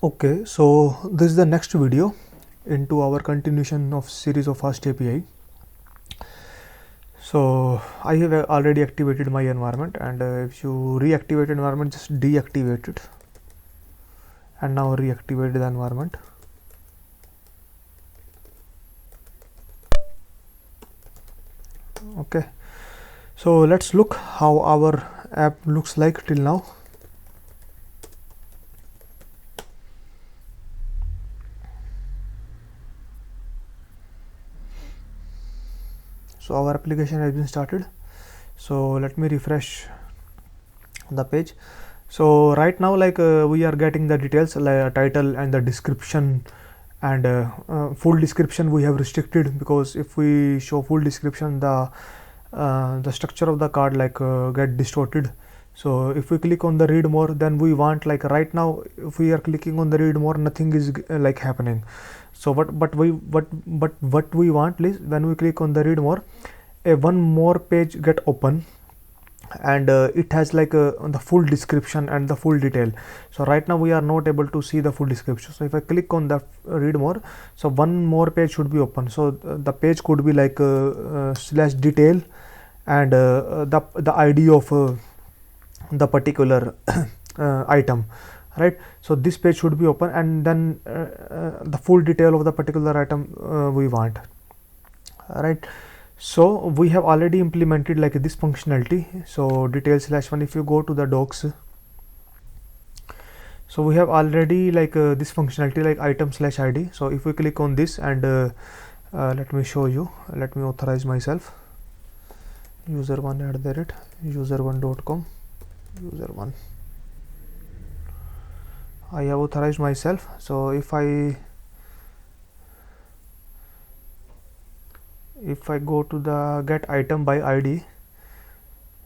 Okay, so this is the next video into our continuation of series of FastAPI. So I have already activated my environment, and if you reactivate environment, just deactivate it and now reactivate the environment. Okay, so let's look how our app looks like till now. So our application has been started. So let me refresh the page. So right now, we are getting the details like title and the description, and full description we have restricted, because if we show full description, the structure of the card get distorted. So if we click on the read more, then we want, like right now if we are clicking on the read more, nothing is happening. So what we want is, when we click on the read more, a one more page get open, and it has the full description and the full detail. So right now we are not able to see the full description. So if I click on the read more, so one more page should be open. So the page could be slash detail, and the ID of the particular item, right? So this page should be open, and then the full detail of the particular item we want, right? So we have already implemented this functionality. So detail slash one, if you go to the docs, so we have already this functionality like item slash ID. So if we click on this, and let me show you, let me authorize myself, user1 @user1.com, user1, I have authorized myself. So if I go to the get item by ID,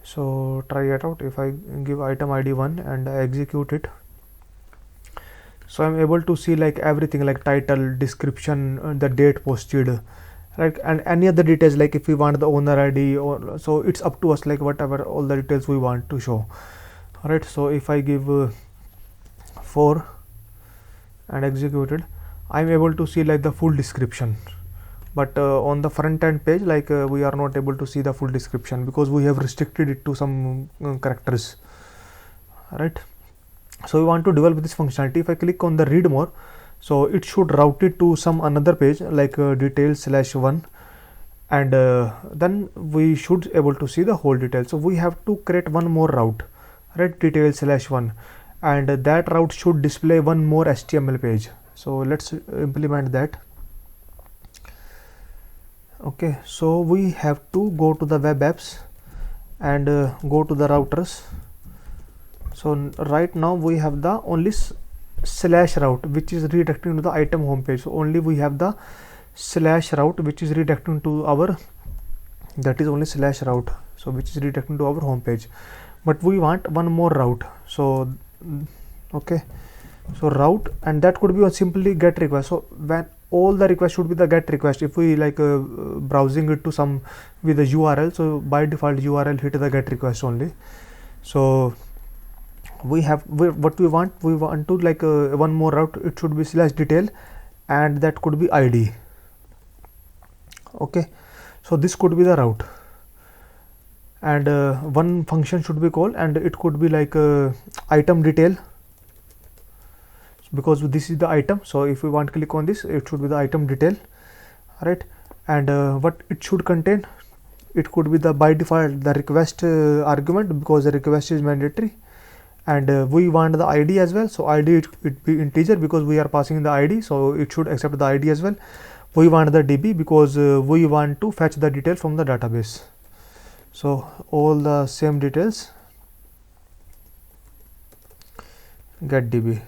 so try it out. If I give item ID 1 and I execute it, so I'm able to see everything, like title, description, the date posted, and any other details, like if we want the owner ID, or so it's up to us, whatever all the details we want to show. All right, so if I give 4 and executed, I'm able to see the full description. But on the front end page, we are not able to see the full description, because we have restricted it to some characters, right? So we want to develop this functionality. If I click on the read more, so it should route it to some another page, detail slash 1, and then we should able to see the whole detail. So we have to create one more route, right? Detail slash 1, and that route should display one more HTML page. So let's implement that. Okay, so we have to go to the web apps and go to the routers. So right now we have the only slash route, which is redirecting to the item home page. So only we have the slash route, which is redirecting to our, that is only slash route, so which is redirecting to our home page. But we want one more route. So okay, so route, and that could be simply get request. So when all the request should be the get request. If we browsing it to some with the URL, so by default URL hit the get request only. So what we want to one more route. It should be slash detail, and that could be ID. Okay, so this could be the route, and one function should be called, and it could be item detail, because this is the item. So if we want to click on this, it should be the item detail, right? And what it should contain, it could be the by default the request argument, because the request is mandatory, and we want the ID as well. So ID it be integer, because we are passing the ID, so it should accept the ID as well. We want the DB, because we want to fetch the detail from the database. So all the same details, get DB.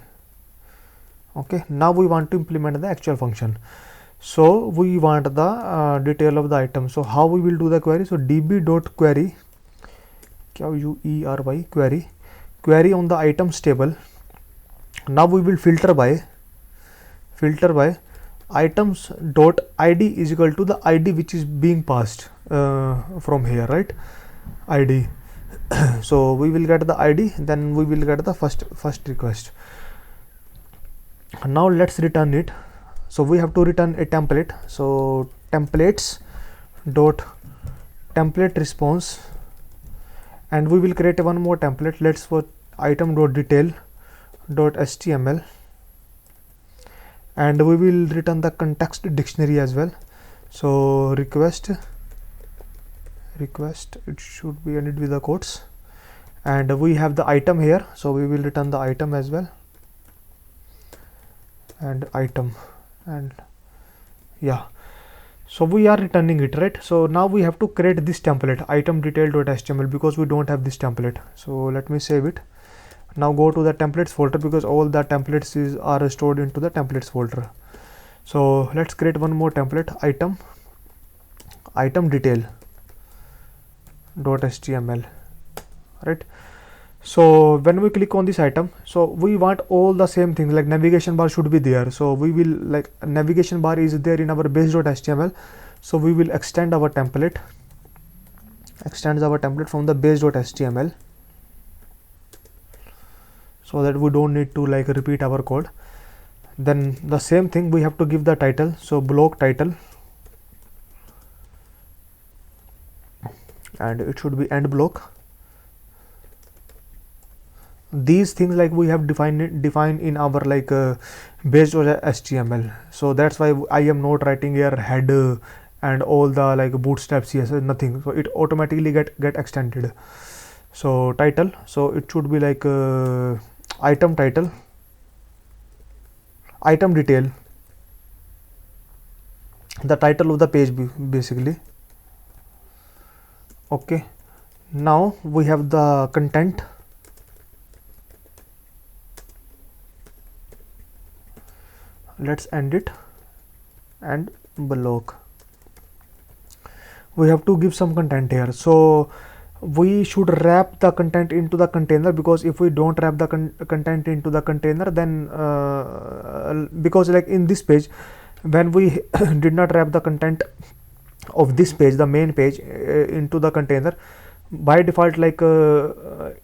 Okay, now we want to implement the actual function. So we want the detail of the item. So how we will do the query? So db.query, query on the items table. Now we will filter by items dot id is equal to the id which is being passed from here, right? ID. So we will get the ID, then we will get the first request. Now let's return it. So we have to return a template. So templates dot template response, and we will create one more template. Let's for item dot detail dot html, and we will return the context dictionary as well. So request, it should be ended with the quotes, and we have the item here, so we will return the item as well, and item, and yeah, so we are returning it, right? So now we have to create this template item detail.html because we don't have this template. So let me save it. Now go to the templates folder because all the templates are stored into the templates folder. So let's create one more template item detail.html, right? So when we click on this item, so we want all the same things, like navigation bar should be there. So we will, like, navigation bar is there in our base.html, so we will extend our template from the base.html, so that we don't need to like repeat our code. Then the same thing we have to give the title, so block title, and it should be end block. These things like we have defined in our like base.html, so that's why I am not writing here head and all the like bootstrap CSS, nothing, so it automatically get extended. So title, so it should be like item title, item detail, the title of the page basically. Okay, now we have the content. Let's end it, and block. We have to give some content here, so we should wrap the content into the container, because if we don't wrap the content into the container, then because like in this page, when we did not wrap the content of this page, the main page, into the container, by default like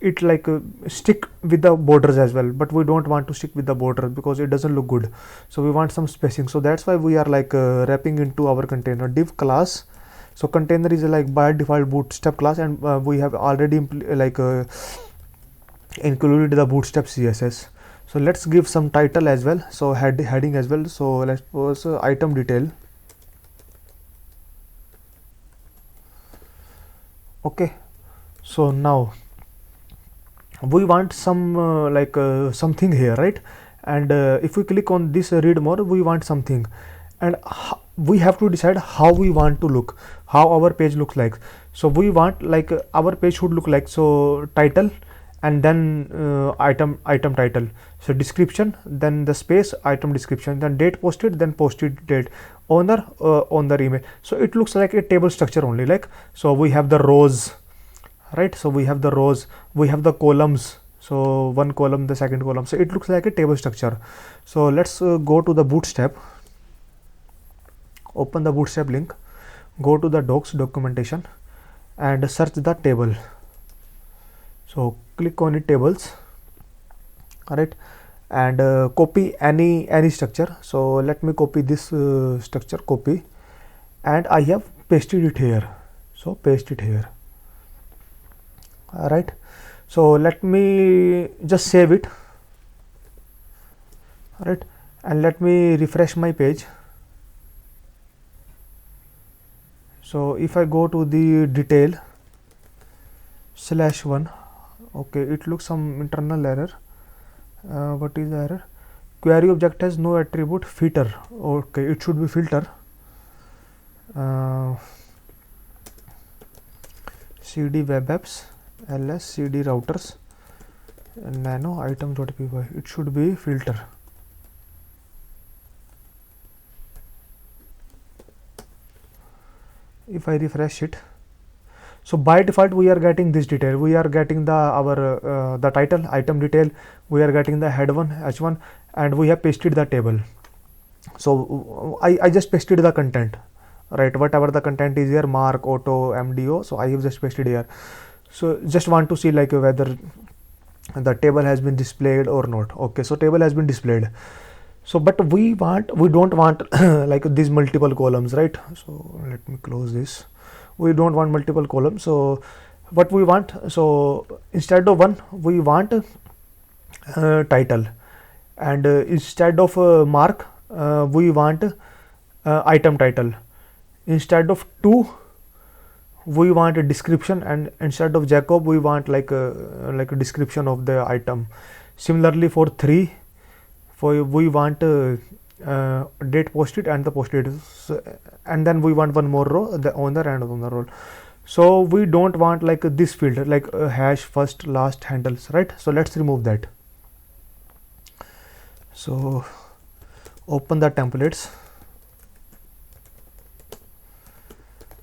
it like stick with the borders as well, but we don't want to stick with the border because it doesn't look good, so we want some spacing. So that's why we are like wrapping into our container div class. So container is like by default bootstrap class, and we have already included the bootstrap CSS. So let's give some title as well, so heading as well. So let's suppose item detail. Okay, so now we want some something here, right? And if we click on this read more, we want something, and we have to decide how we want to look, how our page looks like. So we want like our page should look like, so title, and then item title, so description, then the space, item description, then date posted, then posted date, owner email. So it looks like a table structure only, like, so we have the rows, right? So we have the rows, we have the columns, so one column, the second column, so it looks like a table structure. So let's go to the bootstrap, open the bootstrap link, go to the docs documentation, and search the table. So click on it, tables, right? And copy any structure. So let me copy this structure, copy, and I have pasted it here, so paste it here. All right, so let me just save it. All right, and let me refresh my page. So if I go to the detail /1, okay, it looks some internal error. What is the error? Query object has no attribute filter. Okay, it should be filter. cd web apps ls cd routers nano item.py, it should be filter. If I refresh it, so by default we are getting this detail, we are getting the title, item detail, we are getting the head1 h1, and we have pasted the table. So I just pasted the content, right? Whatever the content is here, mark, auto, mdo, so I have just pasted here. So just want to see like whether the table has been displayed or not. Okay, so table has been displayed. So but we don't want like these multiple columns, right? So let me close this. We don't want multiple columns. So what we want, so instead of one we want title, and instead of mark we want item title. Instead of 2 we want a description, and instead of Jacob we want like a description of the item. Similarly for 3, for we want date posted and the posted, so, and then we want one more row, the owner and owner role. So we don't want like this field, like hash first last handles, right? So let's remove that. So open the templates.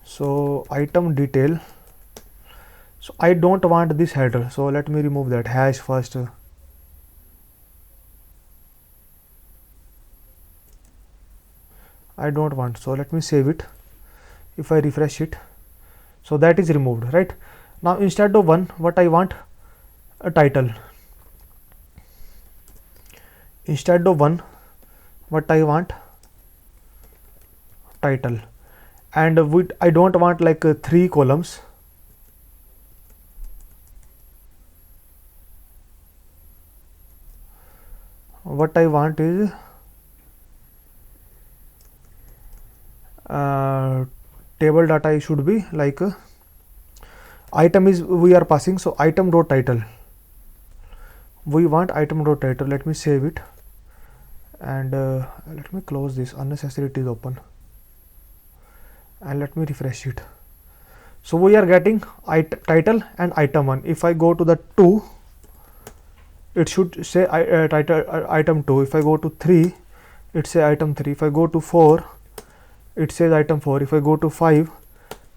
So item detail, so I don't want this header, so let me remove that hash first. I don't want, so let me save it. If I refresh it, so that is removed, right? Now instead of 1 what I want, a title. Instead of 1 what I want, title. And I don't want like 3 columns. What I want is table data should be like item is we are passing, so item dot title. We want item dot title. Let me save it, and let me close this. Unnecessary it is open, and let me refresh it. So we are getting title and item 1. If I go to the 2, it should say title item 2. If I go to 3, it say item 3. If I go to 4, it says item 4. If I go to 5,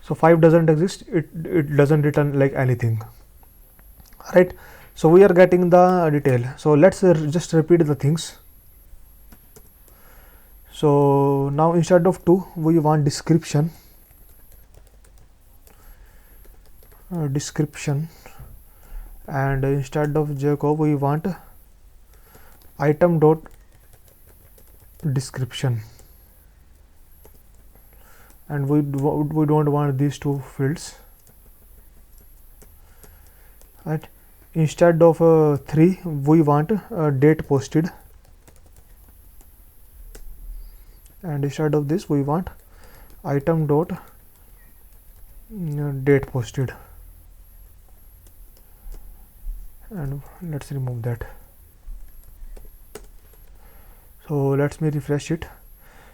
so 5 doesn't exist, it doesn't return like anything, right? So we are getting the detail. So let's just repeat the things. So now instead of 2 we want description, and instead of Jacob we want item dot description, and we don't want these 2 fields, right? Instead of 3 we want date posted, and instead of this we want item dot date posted, and let's remove that. So let's me refresh it.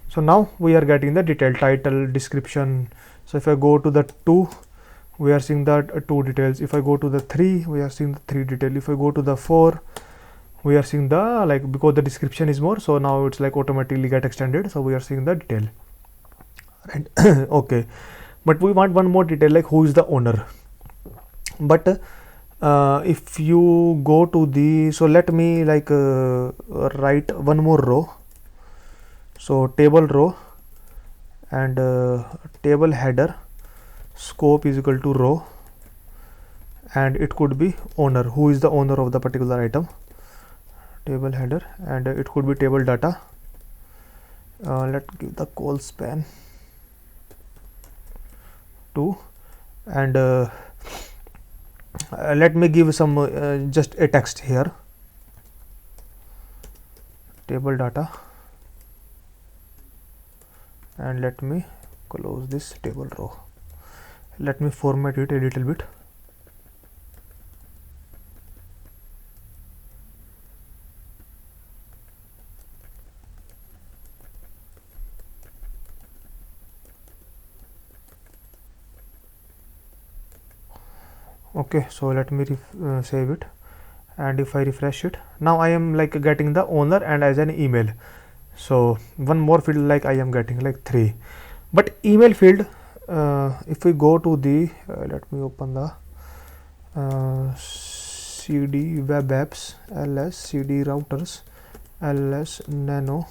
So now we are getting the detail, title, description. So if I go to the 2, we are seeing that 2 details. If I go to the 3, we are seeing the 3 detail. If I go to the 4, we are seeing the like, because the description is more, so now it's like automatically get extended, so we are seeing the detail, right? Okay, but we want one more detail, like who is the owner. But if you go to the, so let me like write one more row. So table row, and table header scope is equal to row, and it could be owner, who is the owner of the particular item. Table header, and it could be table data. Let's give the call span to, and let me give some just a text here, table data, and let me close this table row. Let me format it a little bit. Okay, so let me save it, and if I refresh it, now I am like getting the owner and as an email. So one more field like I am getting like 3, but email field, if we go to the let me open the cd web apps, ls cd routers, ls nano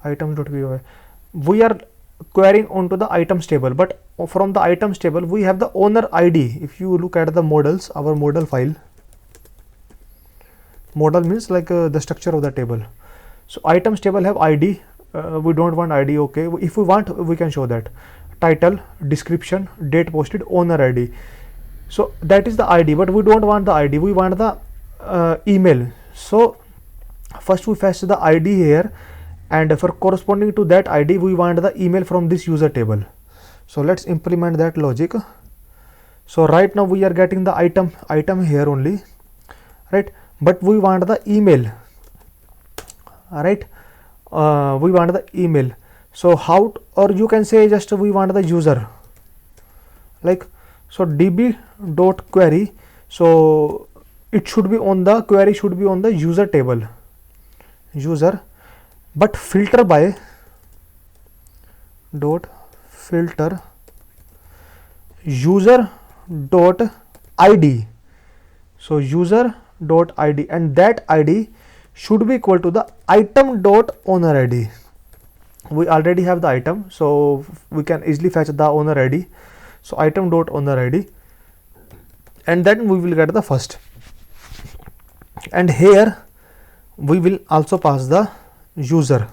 items.py, we are querying onto the items table, but from the items table we have the owner ID. If you look at the models, our model file, model means like the structure of the table. So items table have ID, we don't want ID. Okay, if we want, we can show that title, description, date posted, owner ID. So that is the ID, but we don't want the ID, we want the email. So first we fetch the ID here, and for corresponding to that ID we want the email from this user table. So let's implement that logic. So right now we are getting the item here only, right, but we want the email, right, we want the email. So how, or you can say just we want the user, like, so db dot query, so it should be on the query, should be on the user table, user, but filter by dot filter user dot id. So user dot id, and that id should be equal to the item dot owner id. We already have the item, so we can easily fetch the owner id. So item dot owner id, and then we will get the first, and here we will also pass the user.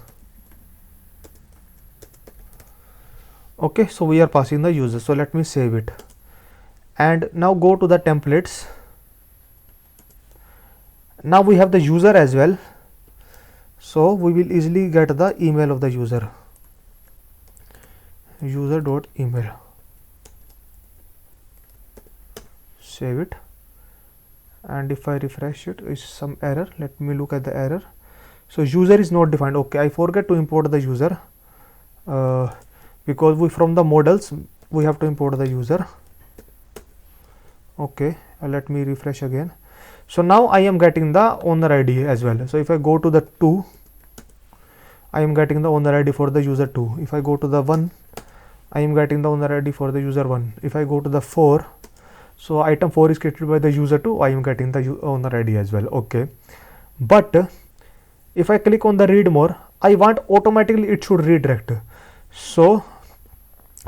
Okay, so we are passing the user. So let me save it, and now go to the templates. Now we have the user as well, so we will easily get the email of the user, user dot email. Save it, and if I refresh it, is some error. Let me look at the error. So user is not defined. Okay, I forget to import the user, because we from the models we have to import the user. Okay, let me refresh again. So now I am getting the owner ID as well. So if I go to the 2, I am getting the owner ID for the user 2. If I go to the 1, I am getting the owner ID for the user 1. If I go to the 4, so item 4 is created by the user 2, I am getting the owner ID as well. Okay, but if I click on the read more, I want automatically it should redirect. So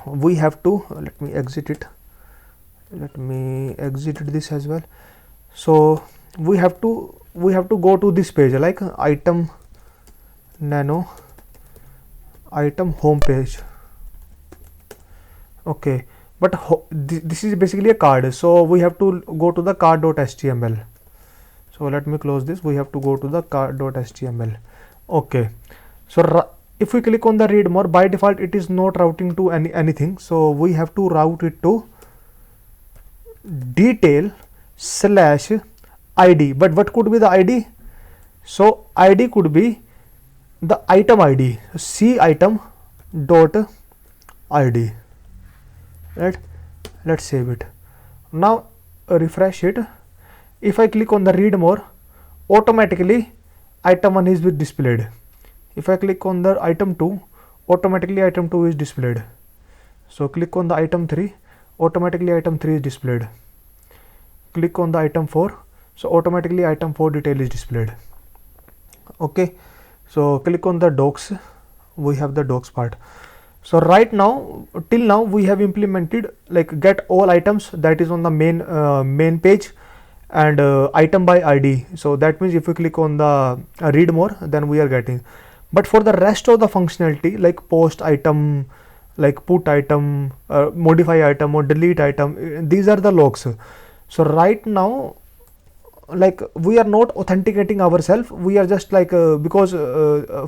we have to, let me exit it, let me exit this as well. So we have to go to this page, like item nano item home page. Okay, but this is basically a card, so we have to go to the card.html. So let me close this. We have to go to the card.html. Okay, so if we click on the read more, by default it is not routing to anything, so we have to route it to detail slash id. But what could be the id? So id could be the item id, c item dot id, right. Let's save it. Now refresh it. If I click on the read more, automatically item 1 is displayed. If I click on the item 2, automatically item 2 is displayed. So click on the item 3, automatically item 3 is displayed. Click on the item 4, so automatically item 4 detail is displayed. Okay, so click on the docs, we have the docs part. So right now, till now we have implemented like get all items, that is on the main page, and item by id. So that means if we click on the read more, then we are getting. But for the rest of the functionality, like post item, like put item, modify item or delete item, these are the logs. So right now, like we are not authenticating ourselves, we are just like because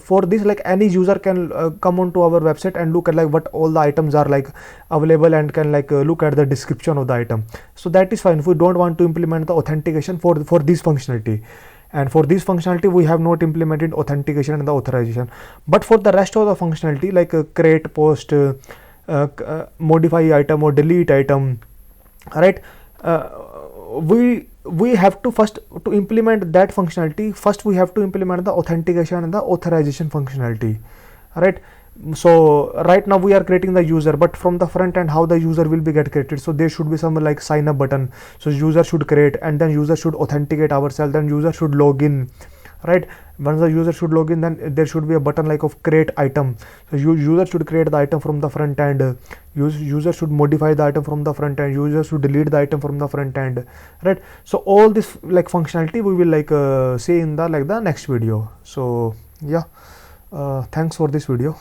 for this, like any user can come onto our website and look at like what all the items are like available, and can like look at the description of the item. So that is fine. We don't want to implement the authentication for this functionality, and for this functionality we have not implemented authentication and the authorization. But for the rest of the functionality, like create, post, modify item or delete item, right, we have to first to implement that functionality. First we have to implement the authentication and the authorization functionality, right. So right now we are creating the user, but from the front end how the user will be get created. So there should be some like sign up button. So user should create, and then user should authenticate ourselves, then user should log in, right. Once the user should log in, then there should be a button like of create item. So user should create the item from the front end, user should modify the item from the front end, user should delete the item from the front end, right. So all this like functionality we will like see in the next video. So Yeah, thanks for this video.